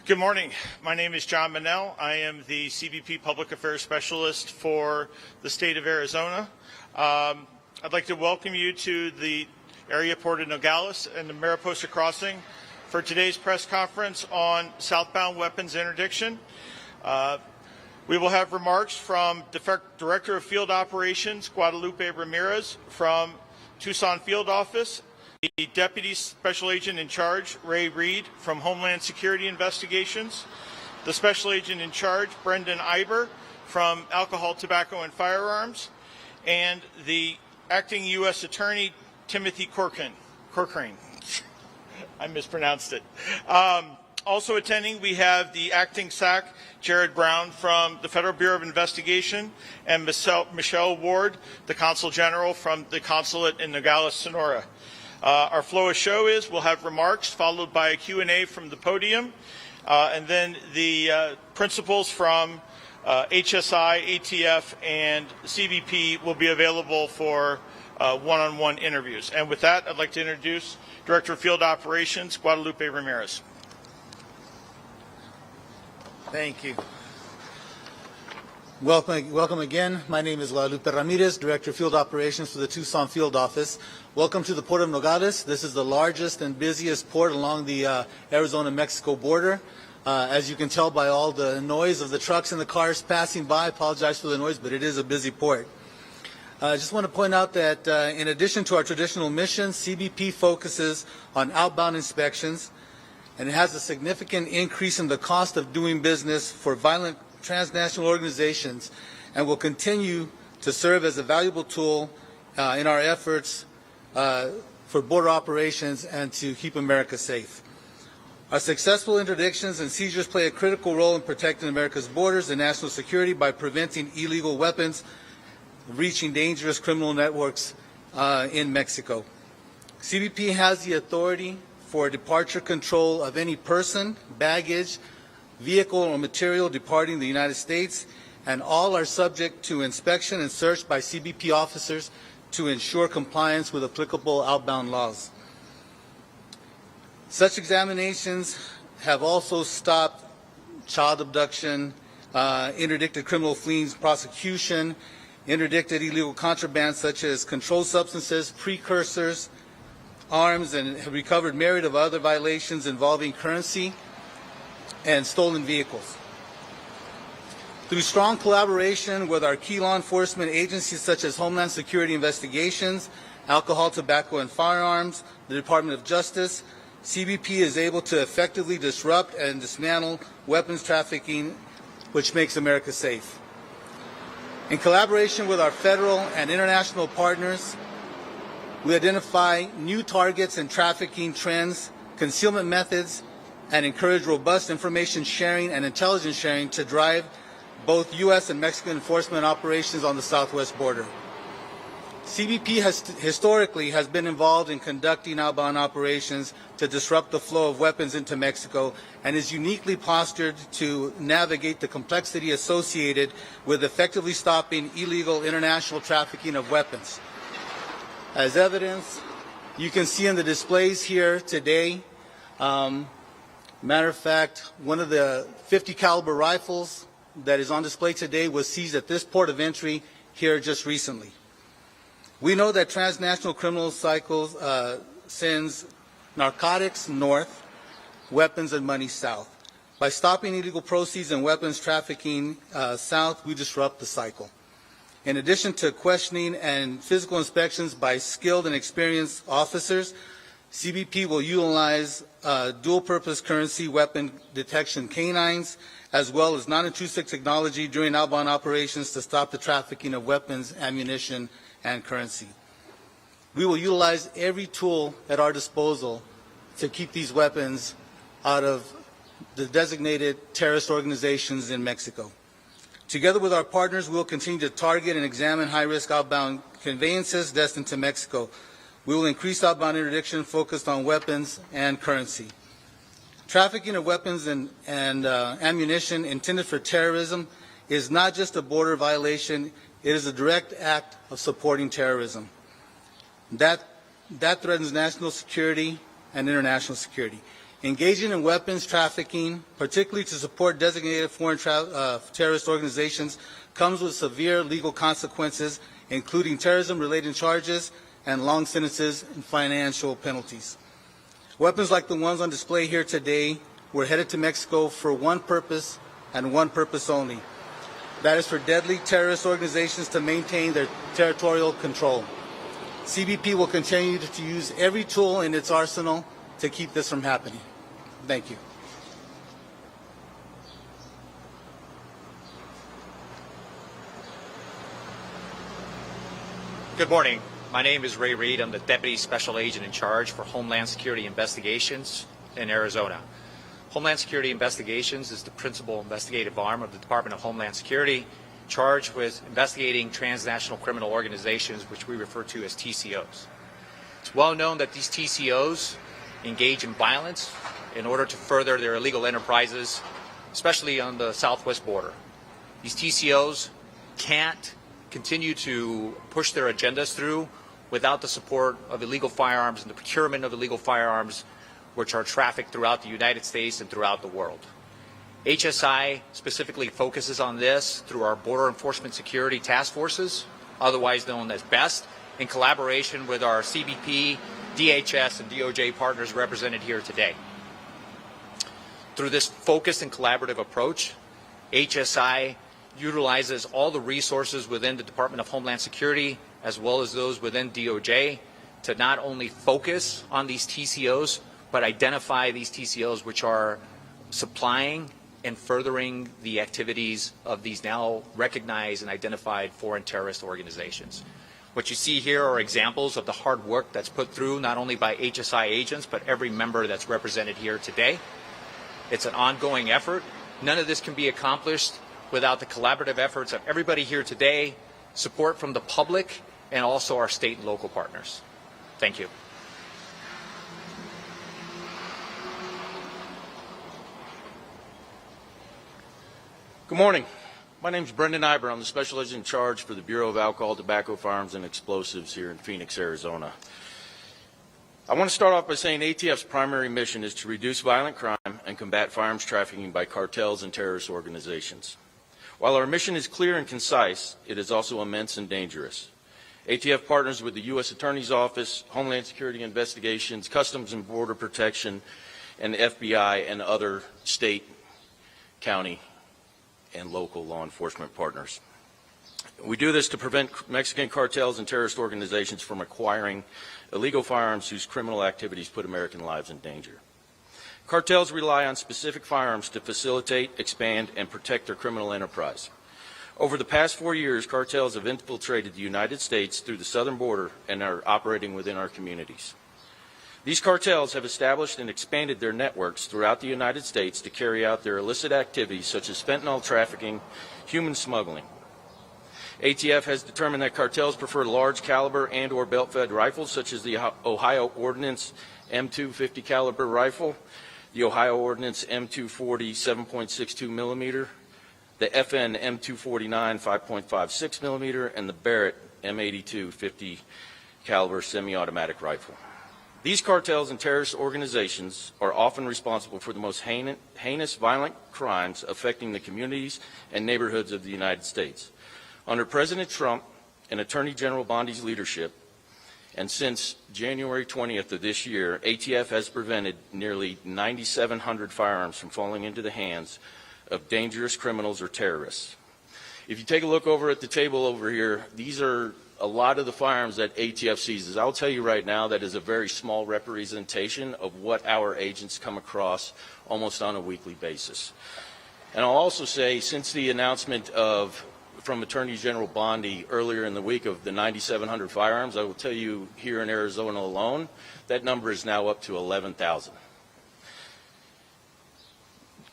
Good morning. My name is John Manell. I am the CBP Public Affairs Specialist for the state of Arizona. I'd like to welcome you to the area port of Nogales and the Mariposa Crossing for today's press conference on southbound weapons interdiction. We will have remarks from Director of Field Operations Guadalupe Ramirez from Tucson Field Office, the Deputy Special Agent in Charge, Ray Reed, from Homeland Security Investigations, the Special Agent in Charge, Brendan Iber, from Alcohol, Tobacco, and Firearms, and the Acting U.S. Attorney, Timothy Corcoran. I mispronounced it. Also attending, we have the Acting SAC, Jared Brown, from the Federal Bureau of Investigation, and Michelle Ward, the Consul General from the Consulate in Nogales, Sonora. Our flow of show is we'll have remarks followed by a Q&A from the podium, and then the principals from HSI, ATF, and CBP will be available for one-on-one interviews. And with that, I'd like to introduce Director of Field Operations, Guadalupe Ramirez. Thank you. Welcome again. My name is Guadalupe Ramirez, Director of Field Operations for the Tucson Field Office. Welcome to the Port of Nogales. This is the largest and busiest port along the Arizona-Mexico border. As you can tell by all the noise of the trucks and the cars passing by, I apologize for the noise, but it is a busy port. I just want to point out that in addition to our traditional mission, CBP focuses on outbound inspections, and it has a significant increase in the cost of doing business for violent transnational organizations, and will continue to serve as a valuable tool in our efforts for border operations and to keep America safe. Our successful interdictions and seizures play a critical role in protecting America's borders and national security by preventing illegal weapons reaching dangerous criminal networks in Mexico. CBP has the authority for departure control of any person, baggage, vehicle, or material departing the United States, and all are subject to inspection and search by CBP officers to ensure compliance with applicable outbound laws. Such examinations have also stopped child abduction, interdicted criminal fleeing prosecution, interdicted illegal contraband such as controlled substances, precursors, arms, and have recovered myriad of other violations involving currency and stolen vehicles. Through strong collaboration with our key law enforcement agencies such as Homeland Security Investigations, Alcohol, Tobacco, and Firearms, the Department of Justice, CBP is able to effectively disrupt and dismantle weapons trafficking, which makes America safe. In collaboration with our federal and international partners, we identify new targets and trafficking trends, concealment methods, and encourage robust information sharing and intelligence sharing to drive both U.S. and Mexican enforcement operations on the southwest border. CBP historically has been involved in conducting outbound operations to disrupt the flow of weapons into Mexico and is uniquely postured to navigate the complexity associated with effectively stopping illegal international trafficking of weapons. As evidence, you can see in the displays here today, matter of fact, one of the 50 caliber rifles that is on display today was seized at this port of entry here just recently. We know that transnational criminal cycles sends narcotics north, weapons and money south. By stopping illegal proceeds and weapons trafficking south, we disrupt the cycle. In addition to questioning and physical inspections by skilled and experienced officers, CBP will utilize dual-purpose currency weapon detection canines, as well as non-intrusive technology during outbound operations to stop the trafficking of weapons, ammunition, and currency. We will utilize every tool at our disposal to keep these weapons out of the designated terrorist organizations in Mexico. Together with our partners, we will continue to target and examine high-risk outbound conveyances destined to Mexico. We will increase outbound interdiction focused on weapons and currency. Trafficking of weapons and ammunition intended for terrorism is not just a border violation, it is a direct act of supporting terrorism. That threatens national security and international security. Engaging in weapons trafficking, particularly to support designated foreign terrorist organizations, comes with severe legal consequences, including terrorism-related charges and long sentences and financial penalties. Weapons like the ones on display here today were headed to Mexico for one purpose and one purpose only. That is for deadly terrorist organizations to maintain their territorial control. CBP will continue to use every tool in its arsenal to keep this from happening. Thank you. Good morning. My name is Ray Reed. I'm the Deputy Special Agent in charge for Homeland Security Investigations in Arizona. Homeland Security Investigations is the principal investigative arm of the Department of Homeland Security, charged with investigating transnational criminal organizations, which we refer to as TCOs. It's well known that these TCOs engage in violence in order to further their illegal enterprises, especially on the southwest border. These TCOs can't continue to push their agendas through without the support of illegal firearms and the procurement of illegal firearms, which are trafficked throughout the United States and throughout the world. HSI specifically focuses on this through our Border Enforcement Security Task Forces, otherwise known as BEST, in collaboration with our CBP, DHS, and DOJ partners represented here today. Through this focused and collaborative approach, HSI utilizes all the resources within the Department of Homeland Security as well as those within DOJ to not only focus on these TCOs, but identify these TCOs which are supplying and furthering the activities of these now recognized and identified foreign terrorist organizations. What you see here are examples of the hard work that's put through not only by HSI agents, but every member that's represented here today. It's an ongoing effort. None of this can be accomplished without the collaborative efforts of everybody here today, support from the public, and also our state and local partners. Thank you. Good morning. My name is Brendan Iber. I'm the Special Agent in charge for the Bureau of Alcohol, Tobacco, Firearms, and Explosives here in Phoenix, Arizona. I want to start off by saying ATF's primary mission is to reduce violent crime and combat firearms trafficking by cartels and terrorist organizations. While our mission is clear and concise, it is also immense and dangerous. ATF partners with the U.S. Attorney's Office, Homeland Security Investigations, Customs and Border Protection, and the FBI and other state, county, and local law enforcement partners. We do this to prevent Mexican cartels and terrorist organizations from acquiring illegal firearms whose criminal activities put American lives in danger. Cartels rely on specific firearms to facilitate, expand, and protect their criminal enterprise. Over the past 4 years, cartels have infiltrated the United States through the southern border and are operating within our communities. These cartels have established and expanded their networks throughout the United States to carry out their illicit activities such as fentanyl trafficking, human smuggling. ATF has determined that cartels prefer large caliber and or belt-fed rifles such as the Ohio Ordnance M250 caliber rifle, the Ohio Ordnance M240 7.62 millimeter, the FN M249 5.56 millimeter, and the Barrett M82 50 caliber semi-automatic rifle. These cartels and terrorist organizations are often responsible for the most heinous violent crimes affecting the communities and neighborhoods of the United States. Under President Trump and Attorney General Bondi's leadership, and since January 20th of this year, ATF has prevented nearly 9,700 firearms from falling into the hands of dangerous criminals or terrorists. If you take a look over at the table over here, these are a lot of the firearms that ATF seizes. I'll tell you right now that is a very small representation of what our agents come across almost on a weekly basis. And I'll also say, since the announcement from Attorney General Bondi earlier in the week of the 9,700 firearms, I will tell you here in Arizona alone, that number is now up to 11,000.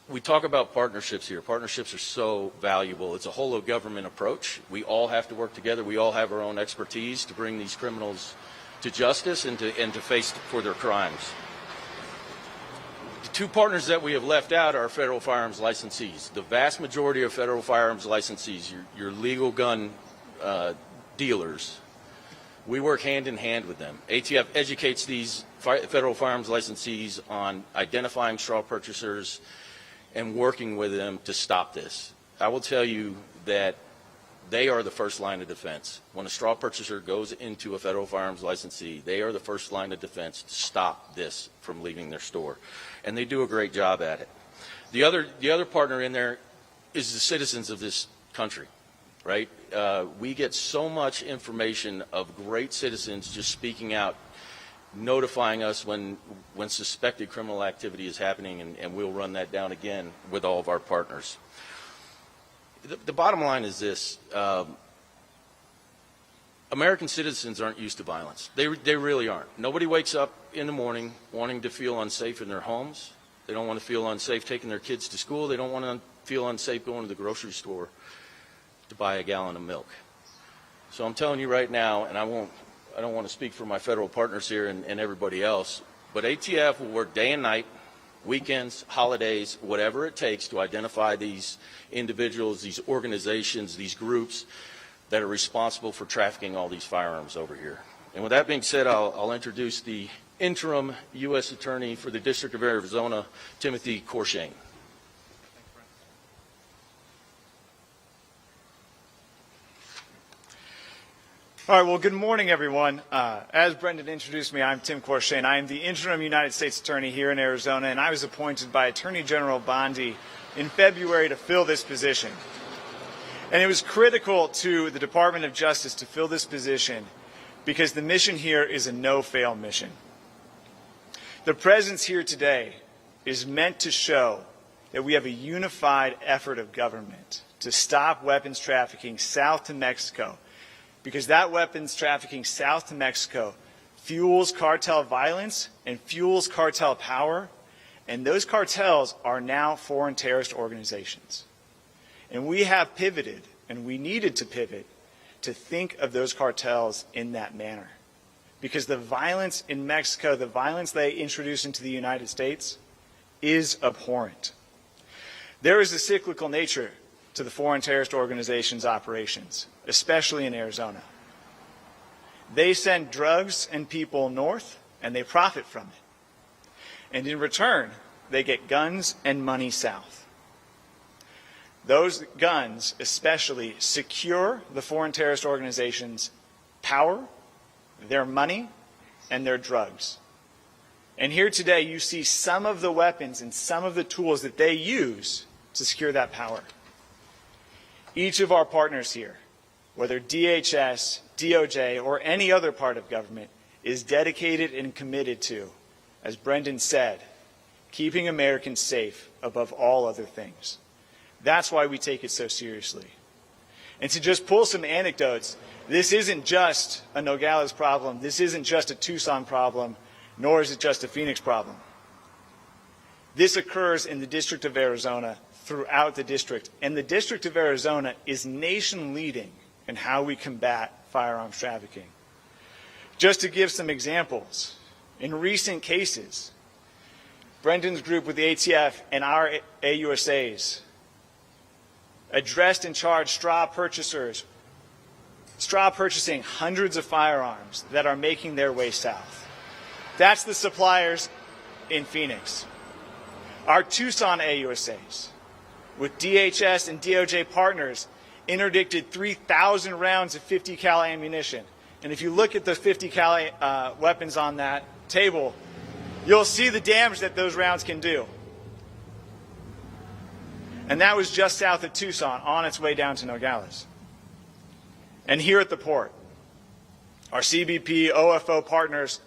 We talk about partnerships here. Partnerships are so valuable. It's a whole of government approach. We all have to work together. We all have our own expertise to bring these criminals to justice and to face for their crimes. The two partners that we have left out are federal firearms licensees. The vast majority of federal firearms licensees, your legal gun dealers, We work hand in hand with them. ATF educates these federal firearms licensees on identifying straw purchasers and working with them to stop this. I will tell you that they are the first line of defense. When a straw purchaser goes into a federal firearms licensee, they are the first line of defense to stop this from leaving their store. And they do a great job at it. The other partner in there is the citizens of this country, right? We get so much information of great citizens just speaking out, notifying us when suspected criminal activity is happening, and we'll run that down again with all of our partners. The bottom line is this. American citizens aren't used to violence. They really aren't. Nobody wakes up in the morning wanting to feel unsafe in their homes. They don't want to feel unsafe taking their kids to school. They don't want to feel unsafe going to the grocery store to buy a gallon of milk. So I'm telling you right now, and I don't want to speak for my federal partners here and everybody else, but ATF will work day and night, weekends, holidays, whatever it takes to identify these individuals, these organizations, these groups that are responsible for trafficking all these firearms over here. And with that being said, I'll introduce the interim U.S. Attorney for the District of Arizona, Timothy Courchain. All right, well, good morning, everyone. As Brendan introduced me, I'm Tim Courchain. I am the interim United States Attorney here in Arizona, and I was appointed by Attorney General Bondi in February to fill this position. And it was critical to the Department of Justice to fill this position because the mission here is a no-fail mission. The presence here today is meant to show that we have a unified effort of government to stop weapons trafficking south to Mexico, because that weapons trafficking south to Mexico fuels cartel violence and fuels cartel power, and those cartels are now foreign terrorist organizations. And we have pivoted, and we needed to pivot, to think of those cartels in that manner. Because the violence in Mexico, the violence they introduce into the United States, is abhorrent. There is a cyclical nature to the foreign terrorist organizations' operations, especially in Arizona. They send drugs and people north, and they profit from it. And in return, they get guns and money south. Those guns especially secure the foreign terrorist organizations' power, their money, and their drugs. And here today you see some of the weapons and some of the tools that they use to secure that power. Each of our partners here, whether DHS, DOJ, or any other part of government, is dedicated and committed to, as Brendan said, keeping Americans safe above all other things. That's why we take it so seriously. And to just pull some anecdotes, this isn't just a Nogales problem, this isn't just a Tucson problem, nor is it just a Phoenix problem. This occurs in the District of Arizona, throughout the district, and the District of Arizona is nation-leading in how we combat firearms trafficking. Just to give some examples, in recent cases, Brendan's group with the ATF and our AUSAs addressed and charged straw purchasers, straw purchasing hundreds of firearms that are making their way south. That's the suppliers in Phoenix. Our Tucson AUSAs, with DHS and DOJ partners, interdicted 3,000 rounds of 50 cal ammunition. And if you look at the 50 cal weapons on that table, you'll see the damage that those rounds can do. And that was just south of Tucson, on its way down to Nogales. And here at the port, our CBP, OFO partners,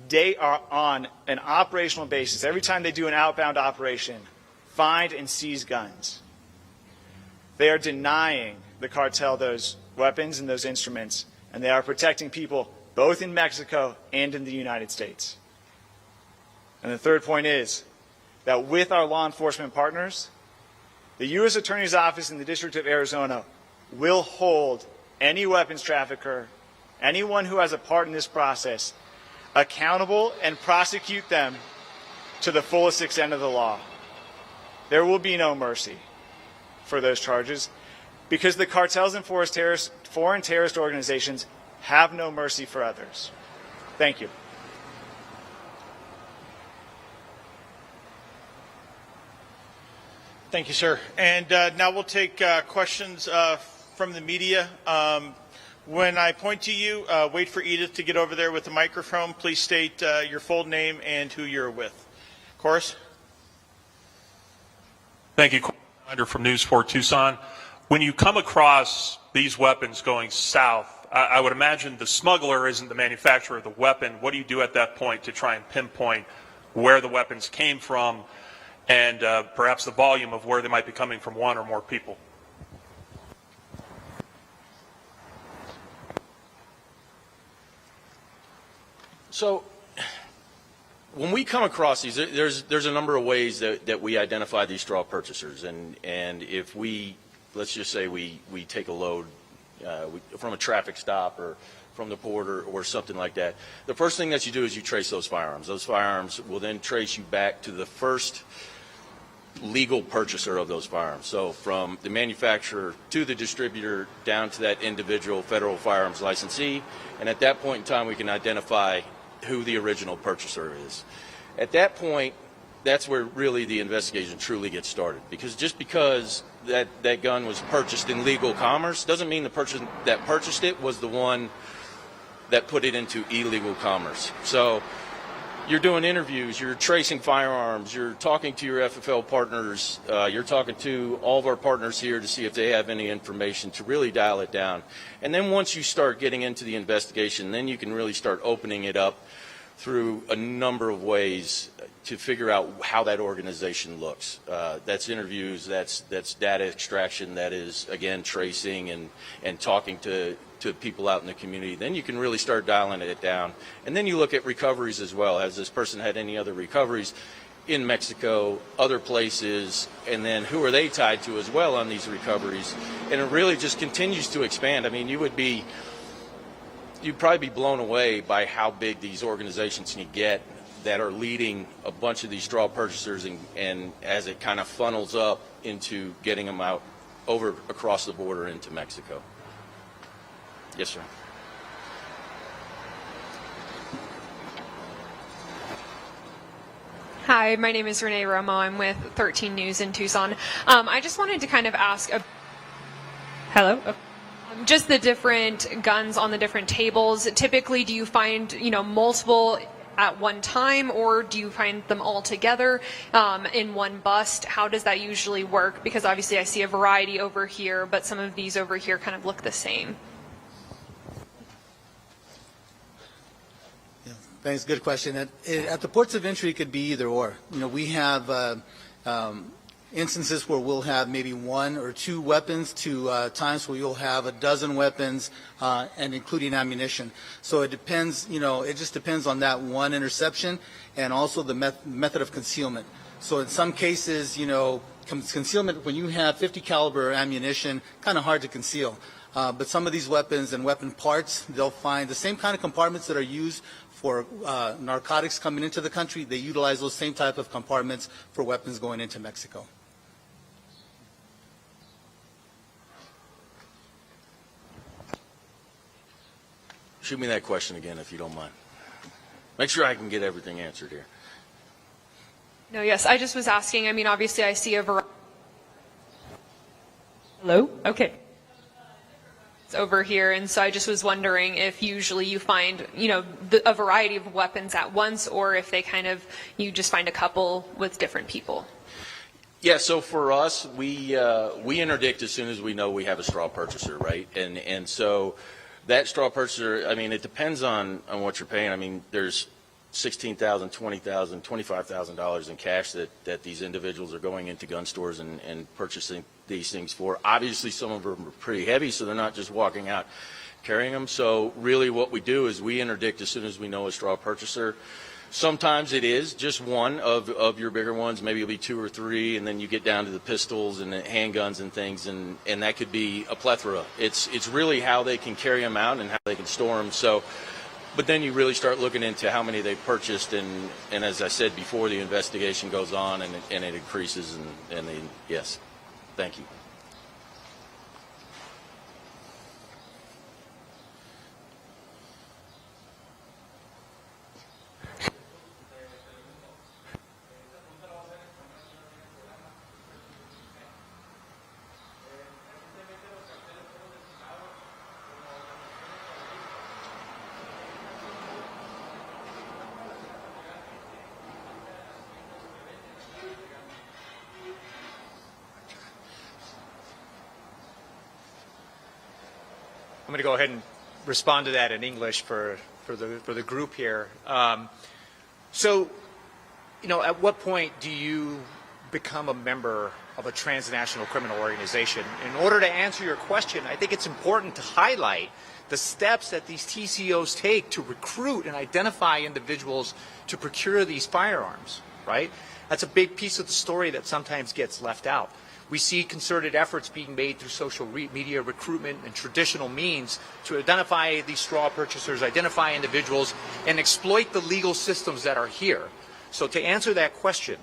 they are on an operational basis. Every time they do an outbound operation, find and seize guns. They are denying the cartel those weapons and those instruments, and they are protecting people both in Mexico and in the United States. And the third point is that with our law enforcement partners, the U.S. Attorney's Office in the District of Arizona will hold any weapons trafficker, anyone who has a part in this process, accountable and prosecute them to the fullest extent of the law. There will be no mercy for those charges because the cartels and foreign terrorist organizations have no mercy for others. Thank you. Thank you, sir. And now we'll take questions from the media. When I point to you, wait for Edith to get over there with the microphone. Please state your full name and who you're with. Chorus. Thank you, Commander from News 4 Tucson. When you come across these weapons going south, I would imagine the smuggler isn't the manufacturer of the weapon. What do you do at that point to try and pinpoint where the weapons came from and perhaps the volume of where they might be coming from one or more people? So when we come across these, there's a number of ways that we identify these straw purchasers. And if we, let's just say we take a load from a traffic stop or from the port or something like that, the first thing that you do is you trace those firearms. Those firearms will then trace you back to the first legal purchaser of those firearms. So from the manufacturer to the distributor down to that individual federal firearms licensee. And at that point in time, we can identify who the original purchaser is. At that point, that's where really the investigation truly gets started. Because just because that gun was purchased in legal commerce doesn't mean the person that purchased it was the one that put it into illegal commerce. So you're doing interviews, you're tracing firearms, you're talking to your FFL partners, you're talking to all of our partners here to see if they have any information to really dial it down. And then once you start getting into the investigation, then you can really start opening it up through a number of ways to figure out how that organization looks. That's interviews, that's data extraction, that is, again, tracing and talking to people out in the community. Then you can really start dialing it down. And then you look at recoveries as well. Has this person had any other recoveries in Mexico, other places, and then who are they tied to as well on these recoveries? And it really just continues to expand. I mean, you'd probably be blown away by how big these organizations can get that are leading a bunch of these straw purchasers, and as it kind of funnels up into getting them out over across the border into Mexico. Yes, sir. Hi, my name is Renee Romo. I'm with 13 News in Tucson. I just wanted to kind of ask, hello? Just the different guns on the different tables. Typically, do you find, multiple at one time, or do you find them all together in one bust? How does that usually work? Because obviously I see a variety over here, but some of these over here kind of look the same. Thanks. Good question. At the ports of entry, it could be either or. We have instances where we'll have maybe one or two weapons to times where you'll have a dozen weapons and including ammunition. So it depends, it just depends on that one interception and also the method of concealment. So in some cases, concealment, when you have 50 caliber ammunition, kind of hard to conceal. But some of these weapons and weapon parts, they'll find the same kind of compartments that are used for narcotics coming into the country. They utilize those same type of compartments for weapons going into Mexico. Shoot me that question again, if you don't mind. Make sure I can get everything answered here. No, yes, I just was asking. I mean, obviously I see a variety. Hello? Okay. It's over here, and so I just was wondering if usually you find, a variety of weapons at once, or if you just find a couple with different people. Yeah, so for us, we interdict as soon as we know we have a straw purchaser, right? And so that straw purchaser, I mean, it depends on what you're paying. I mean, there's $16,000, $20,000, $25,000 in cash that these individuals are going into gun stores and purchasing these things for. Obviously, some of them are pretty heavy, so they're not just walking out carrying them. So really what we do is we interdict as soon as we know a straw purchaser. Sometimes it is just one of your bigger ones, maybe it'll be two or three, and then you get down to the pistols and the handguns and things, and that could be a plethora. It's really how they can carry them out and how they can store them. So, but then you really start looking into how many they've purchased, and as I said before, the investigation goes on and it increases, and they, yes, thank you. going to go ahead and respond to that in English for the group here. So, at what point do you become a member of a transnational criminal organization? In order to answer your question, I think it's important to highlight the steps that these TCOs take to recruit and identify individuals to procure these firearms, right? That's a big piece of the story that sometimes gets left out. We see concerted efforts being made through social media recruitment and traditional means to identify these straw purchasers, identify individuals, and exploit the legal systems that are here. So to answer that question,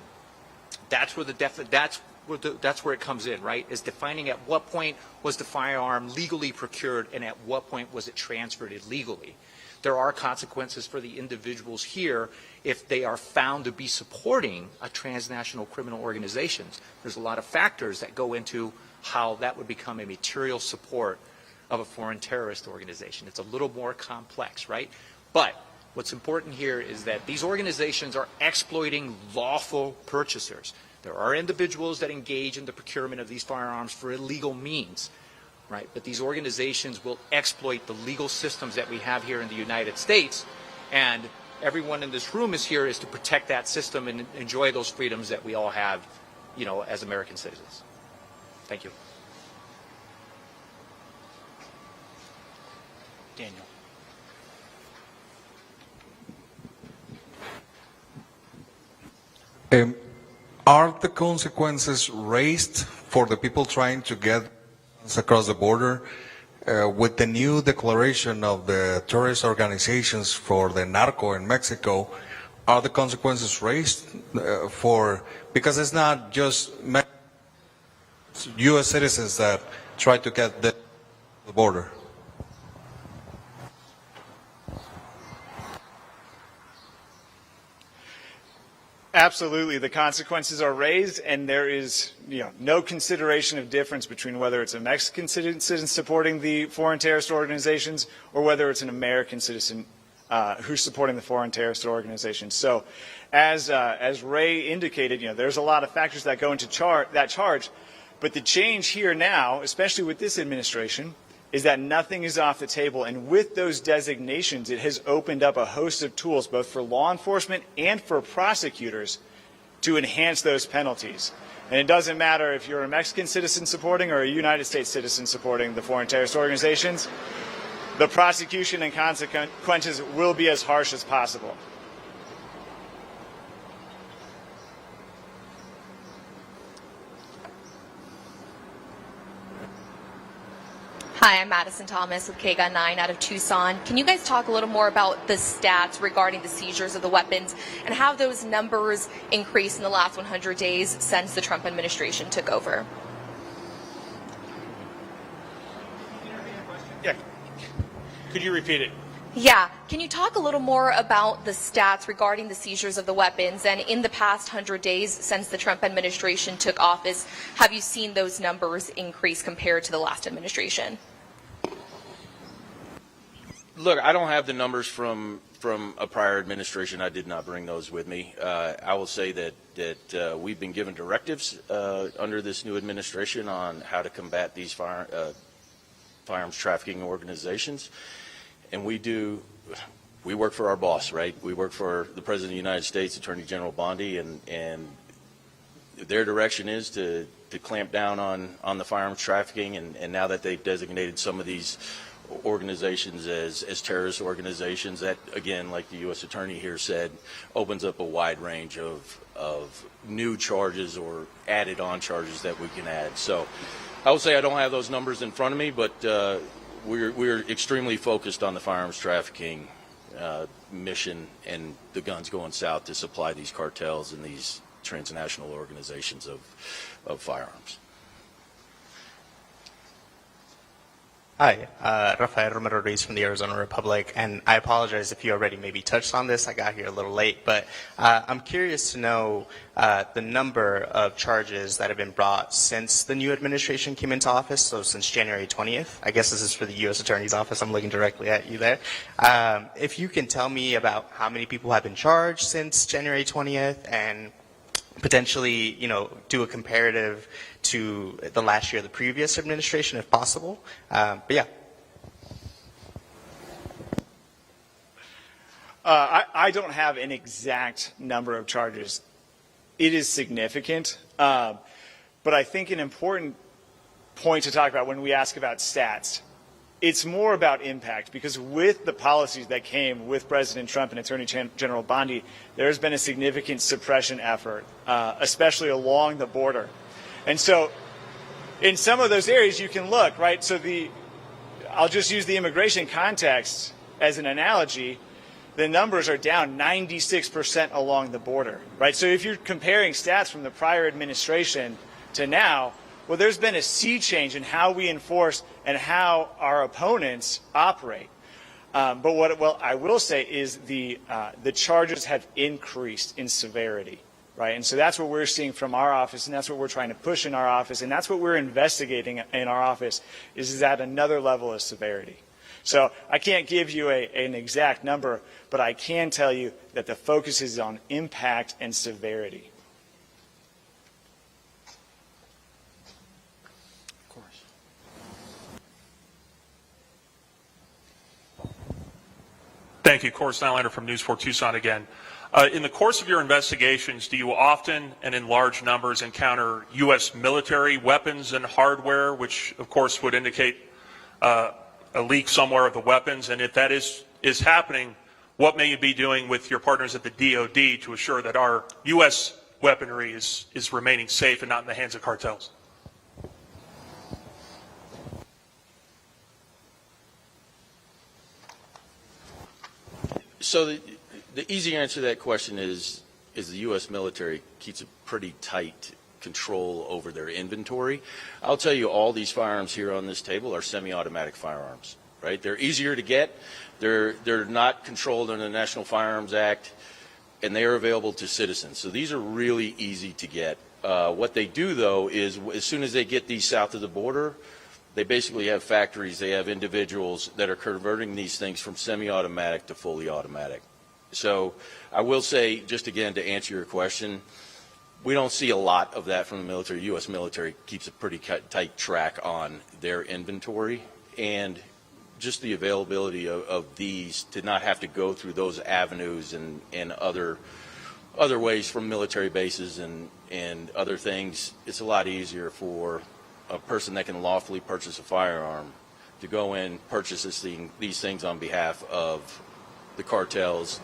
that's where it comes in, right? Is defining at what point was the firearm legally procured and at what point was it transferred illegally. There are consequences for the individuals here if they are found to be supporting a transnational criminal organization. There's a lot of factors that go into how that would become a material support of a foreign terrorist organization. It's a little more complex, right? But what's important here is that these organizations are exploiting lawful purchasers. There are individuals that engage in the procurement of these firearms for illegal means, right? But these organizations will exploit the legal systems that we have here in the United States, and everyone in this room is here is to protect that system and enjoy those freedoms that we all have, as American citizens. Thank you. Daniel. Are the consequences raised for the people trying to get across the border with the new declaration of the terrorist organizations for the narco in Mexico? Are the consequences raised because it's not just U.S. citizens that try to get the border? Absolutely, the consequences are raised, and there is no consideration of difference between whether it's a Mexican citizen supporting the foreign terrorist organizations or whether it's an American citizen who's supporting the foreign terrorist organizations. So, as Ray indicated, there's a lot of factors that go into that charge, but the change here now, especially with this administration, is that nothing is off the table, and with those designations, it has opened up a host of tools, both for law enforcement and for prosecutors, to enhance those penalties. And it doesn't matter if you're a Mexican citizen supporting or a United States citizen supporting the foreign terrorist organizations, the prosecution and consequences will be as harsh as possible. Hi, I'm Madison Thomas with KGUN 9 out of Tucson. Can you guys talk a little more about the stats regarding the seizures of the weapons and how those numbers increased in the last 100 days since the Trump administration took over? Yeah. Could you repeat it? Yeah. Can you talk a little more about the stats regarding the seizures of the weapons? And in the past 100 days since the Trump administration took office, have you seen those numbers increase compared to the last administration? Look, I don't have the numbers from a prior administration. I did not bring those with me. I will say that we've been given directives under this new administration on how to combat these firearms trafficking organizations. And we work for our boss, right? We work for the President of the United States, Attorney General Bondi, and their direction is to clamp down on the firearms trafficking. And now that they've designated some of these organizations as terrorist organizations, that, again, like the U.S. Attorney here said, opens up a wide range of new charges or added on charges that we can add. So I would say I don't have those numbers in front of me, but we're extremely focused on the firearms trafficking mission and the guns going south to supply these cartels and these transnational organizations of firearms. Hi, Rafael Romero Ruiz from the Arizona Republic, and I apologize if you already maybe touched on this. I got here a little late, but I'm curious to know the number of charges that have been brought since the new administration came into office, so since January 20th. I guess this is for the U.S. Attorney's Office. I'm looking directly at you there. If you can tell me about how many people have been charged since January 20th and potentially, do a comparative to the last year of the previous administration, if possible. But yeah. I don't have an exact number of charges. It is significant, but I think an important point to talk about when we ask about stats, it's more about impact, because with the policies that came with President Trump and Attorney General Bondi, there has been a significant suppression effort, especially along the border. And so in some of those areas you can look, right? So I'll just use the immigration context as an analogy. The numbers are down 96% along the border, right? So if you're comparing stats from the prior administration to now, well, there's been a sea change in how we enforce and how our opponents operate. But what I will say is the charges have increased in severity, right? And so that's what we're seeing from our office, and that's what we're trying to push in our office, and that's what we're investigating in our office, is at another level of severity. So I can't give you an exact number, but I can tell you that the focus is on impact and severity. Thank you. Corey Steinlander from News 4 Tucson again. In the course of your investigations, do you often and in large numbers encounter U.S. military weapons and hardware, which of course would indicate a leak somewhere of the weapons? And if that is happening, what may you be doing with your partners at the DOD to assure that our U.S. weaponry is remaining safe and not in the hands of cartels? So the easy answer to that question is the U.S. military keeps a pretty tight control over their inventory. I'll tell you, all these firearms here on this table are semi-automatic firearms, right? They're easier to get. They're not controlled under the National Firearms Act, and they are available to citizens. So these are really easy to get. What they do, though, is as soon as they get these south of the border, they basically have factories, they have individuals that are converting these things from semi-automatic to fully automatic. So I will say, just again to answer your question, we don't see a lot of that from the military. U.S. military keeps a pretty tight track on their inventory, and just the availability of these to not have to go through those avenues and other ways from military bases and other things. It's a lot easier for a person that can lawfully purchase a firearm to go in, purchase these things on behalf of the cartels,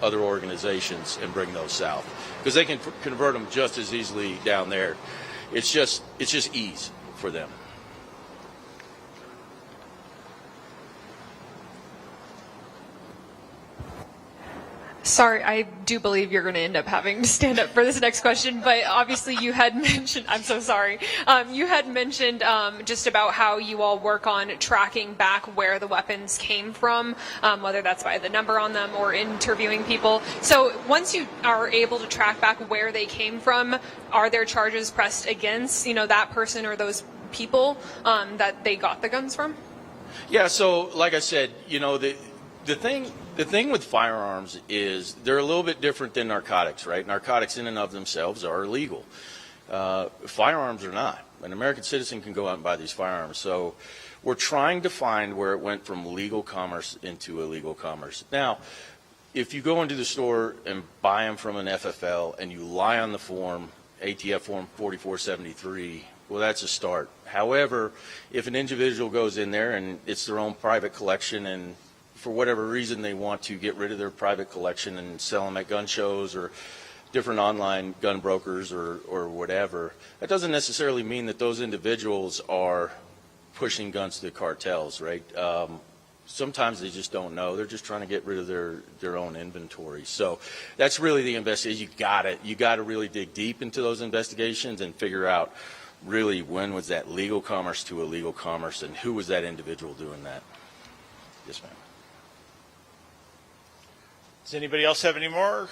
other organizations, and bring those south, because they can convert them just as easily down there. It's just ease for them. Sorry, I do believe you're going to end up having to stand up for this next question, but obviously you had mentioned, I'm so sorry, you had mentioned just about how you all work on tracking back where the weapons came from, whether that's by the number on them or interviewing people. So once you are able to track back where they came from, are there charges pressed against, that person or those people that they got the guns from? Yeah, so like I said, the thing with firearms is they're a little bit different than narcotics, right? Narcotics in and of themselves are illegal. Firearms are not. An American citizen can go out and buy these firearms. So we're trying to find where it went from legal commerce into illegal commerce. Now, if you go into the store and buy them from an FFL and you lie on the form, ATF form 4473, well, that's a start. However, if an individual goes in there and it's their own private collection, and for whatever reason they want to get rid of their private collection and sell them at gun shows or different online gun brokers or whatever, that doesn't necessarily mean that those individuals are pushing guns to the cartels, right? Sometimes they just don't know. They're just trying to get rid of their own inventory. So that's really the investigation. You got to really dig deep into those investigations and figure out really when was that legal commerce to illegal commerce, and who was that individual doing that. Yes, ma'am. Does anybody else have any more?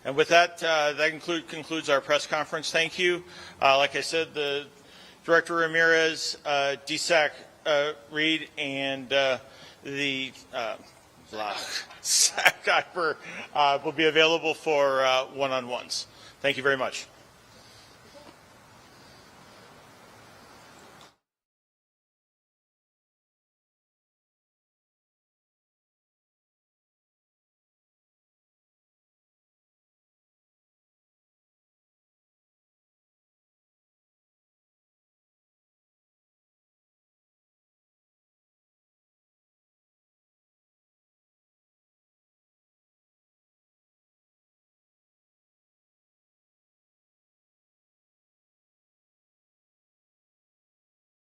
And with that, that concludes our press conference. Thank you. Like I said, the Director Ramirez, DSAC Reed, and the SAC Iver will be available for one-on-ones. Thank you very much.